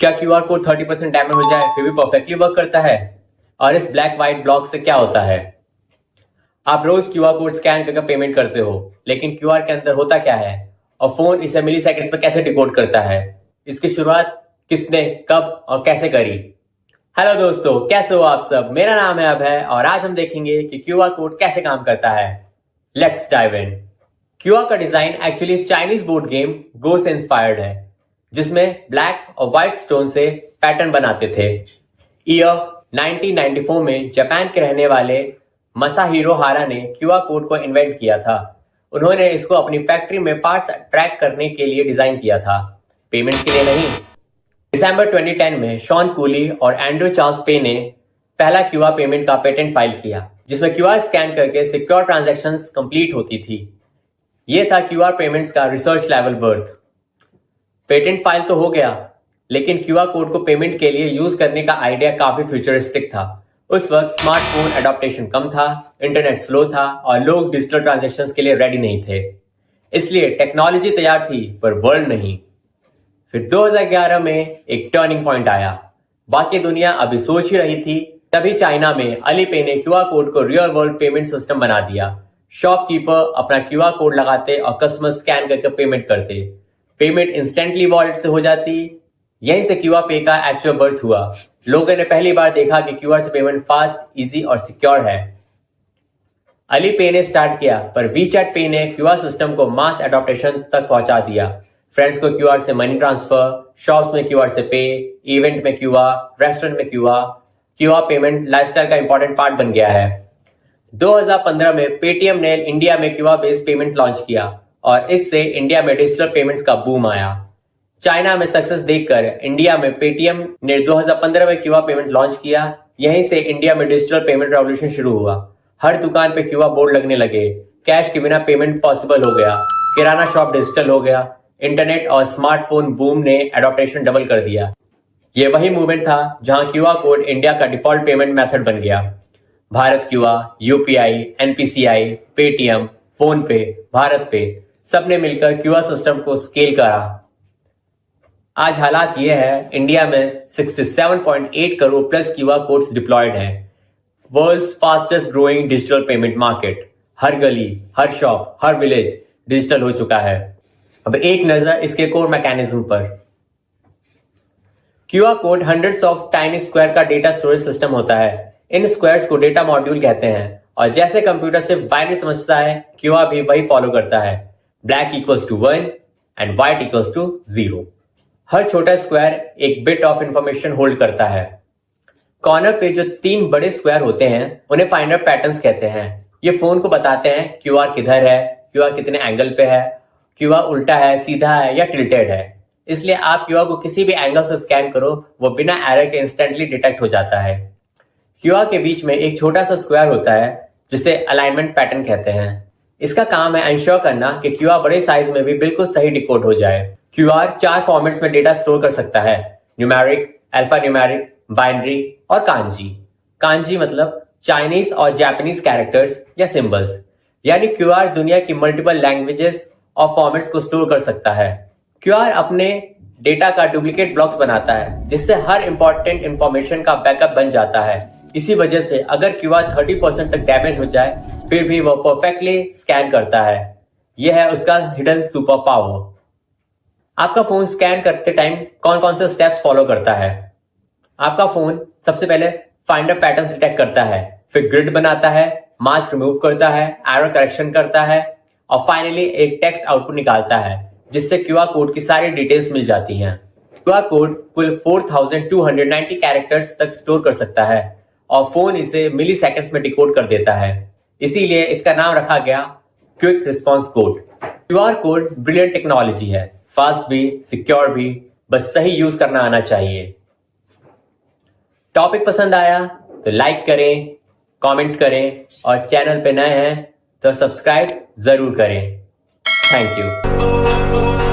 क्या QR code 30% damage हो जाए फिर भी परफेक्टली वर्क करता है? और इस ब्लैक व्हाइट ब्लॉक से क्या होता है? आप रोज क्यूआर कोड स्कैन करके पेमेंट करते हो, लेकिन क्यूआर के अंदर होता क्या है और फोन इसे मिली सेकेंड्स में कैसे डिकोड करता है? इसकी शुरुआत किसने, कब और कैसे करी? हेलो दोस्तों, कैसे हो आप सब? मेरा नाम है अभय और आज हम देखेंगे कि क्यूआर कोड कैसे काम करता है। Let's dive in. क्यूआर का design actually Chinese board game go से इंस्पायर्ड है, जिसमें ब्लैक और व्हाइट स्टोन से पैटर्न बनाते थे। ईयर 1994 में जापान के रहने वाले मसाहिरो हारा ने क्यूआर कोड को इन्वेंट किया था। उन्होंने इसको अपनी फैक्ट्री में पार्ट्स ट्रैक करने के लिए डिजाइन किया था, पेमेंट के लिए नहीं। दिसंबर 2010 में शॉन कूली और एंड्रू चार्ल्स पे ने पहला क्यूआर पेमेंट का पेटेंट फाइल किया, जिसमें क्यूआर स्कैन करके सिक्योर ट्रांजैक्शंस कंप्लीट होती थी। यह था क्यूआर पेमेंट्स का research level birth. Patent file तो हो गया, लेकिन क्यूआर कोड को पेमेंट के लिए यूज करने का आइडिया काफी फ्यूचरिस्टिक था। उस वक्त स्मार्टफोन एडॉप्टेशन कम था, इंटरनेट स्लो था और लोग डिजिटल ट्रांजैक्शंस के लिए रेडी नहीं थे। इसलिए टेक्नोलॉजी तैयार थी पर वर्ल्ड नहीं। फिर 2011 में एक टर्निंग पॉइंट आया। बाकी दुनिया अभी सोच ही रही थी, तभी चाइना में अलीपे ने क्यूआर कोड को रियल वर्ल्ड पेमेंट सिस्टम बना दिया। शॉपकीपर अपना क्यूआर कोड लगाते और कस्टमर स्कैन करके पेमेंट करते। पेमेंट इंस्टेंटली वॉलेट से हो जाती। यहीं से क्यूआर पे का एक्चुअल बर्थ हुआ। लोगों ने पहली बार देखा कि क्यूआर से पेमेंट फास्ट, इजी और सिक्योर है। अली पे ने स्टार्ट किया, पर वीचैट पे ने क्यूआर सिस्टम को मास एडॉप्टेशन तक पहुंचा दिया। फ्रेंड्स को क्यूआर से मनी ट्रांसफर, शॉप्स में क्यूआर से पे, इवेंट में क्यूआर, रेस्टोरेंट में क्यूआर पेमेंट लाइफस्टाइल का इंपॉर्टेंट पार्ट बन गया है। 2015 में पेटीएम ने इंडिया में क्यूआर बेस्ड पेमेंट लॉन्च किया और इससे इंडिया में डिजिटल पेमेंट्स का बूम आया। चाइना में सक्सेस देखकर इंडिया में पेटीएम ने 2015 में क्यूआर पेमेंट लॉन्च किया। यहीं से इंडिया में डिजिटल पेमेंट रेवोल्यूशन शुरू हुआ। हर दुकान पे क्यूआर बोर्ड लगने लगे। कैश के बिना पेमेंट पॉसिबल हो गया। किराना शॉप डिजिटल हो गया। इंटरनेट और स्मार्टफोन बूम ने एडॉप्टेशन डबल कर दिया। ये वही मूवमेंट था जहां क्यूआर कोड इंडिया का डिफॉल्ट पेमेंट मेथड बन गया। Bharat QR, UPI, NPCI, Paytm, phone पे, भारत पे सबने मिलकर क्यूआर सिस्टम को स्केल करा। आज हालात ये है, इंडिया में 67.8 crore plus QR codes deployed हैं। World's fastest growing digital payment market. हर गली, हर शॉप, हर विलेज डिजिटल हो चुका है। अब एक नजर इसके कोर मैकेनिज्म पर। QR code hundreds of tiny square का डेटा स्टोरेज सिस्टम होता है। इन स्क्वायर्स को डेटा मॉड्यूल कहते हैं और जैसे कंप्यूटर सिर्फ बाइनरी समझता है, क्यूआर भी वही फॉलो करता है। Black equals to 1 and white equals to 0। हर छोटा स्क्वायर एक बिट ऑफ इंफॉर्मेशन होल्ड करता है। कॉर्नर पे जो 3 बड़े स्क्वायर होते हैं उन्हें फाइंडर पैटर्न्स कहते हैं। ये फोन को बताते हैं क्यूआर किधर है, क्यूआर कितने एंगल पे है, क्यूआर उल्टा है, सीधा है या टिल्टेड है। इसलिए आप क्यूआर को किसी भी एंगल से स्कैन करो, वो बिना एरर के इंस्टेंटली डिटेक्ट हो जाता है। क्यूआर के बीच में एक छोटा सा स्क्वायर होता है जिसे अलाइनमेंट पैटर्न कहते हैं। इसका काम है इंश्योर करना कि क्यूआर बड़े साइज में भी बिल्कुल सही डिकोड हो जाए। क्यूआर 4 फॉर्मेट्स में डेटा स्टोर कर सकता है, न्यूमेरिक, अल्फा न्यूमेरिक, बाइनरी और कांजी। कांजी मतलब चाइनीज और जापानीज कैरेक्टर्स या सिंबल्स। यानी क्यूआर दुनिया की मल्टीपल लैंग्वेजेस और फॉर्मेट्स को स्टोर कर सकता है। क्यूआर अपने डेटा का डुप्लीकेट ब्लॉक्स बनाता है, जिससे हर इंपॉर्टेंट इंफॉर्मेशन का बैकअप बन जाता है। इसी वजह से अगर क्यूआर 30% तक डैमेज हो जाए फिर भी वो परफेक्टली स्कैन करता है। यह है उसका हिडन सुपर पावर। आपका फोन स्कैन करते टाइम कौन कौन से स्टेप्स फॉलो करता है? आपका फोन सबसे पहले फाइंडर पैटर्न्स डिटेक्ट करता है, फिर ग्रिड बनाता है, मास्क रिमूव करता है, एरर करेक्शन करता है और फाइनली एक टेक्स्ट आउटपुट निकालता है, जिससे क्यूआर कोड की सारी डिटेल्स मिल जाती हैं। क्यूआर कोड कुल 4290 कैरेक्टर्स तक स्टोर कर सकता है और फोन इसे मिली सेकेंड्स में डिकोड कर देता है। इसीलिए इसका नाम रखा गया quick response code. QR code brilliant technology है, फास्ट भी, सिक्योर भी, बस सही यूज करना आना चाहिए। टॉपिक पसंद आया तो लाइक करें, कमेंट करें और चैनल पे नए हैं तो सब्सक्राइब जरूर करें। Thank you.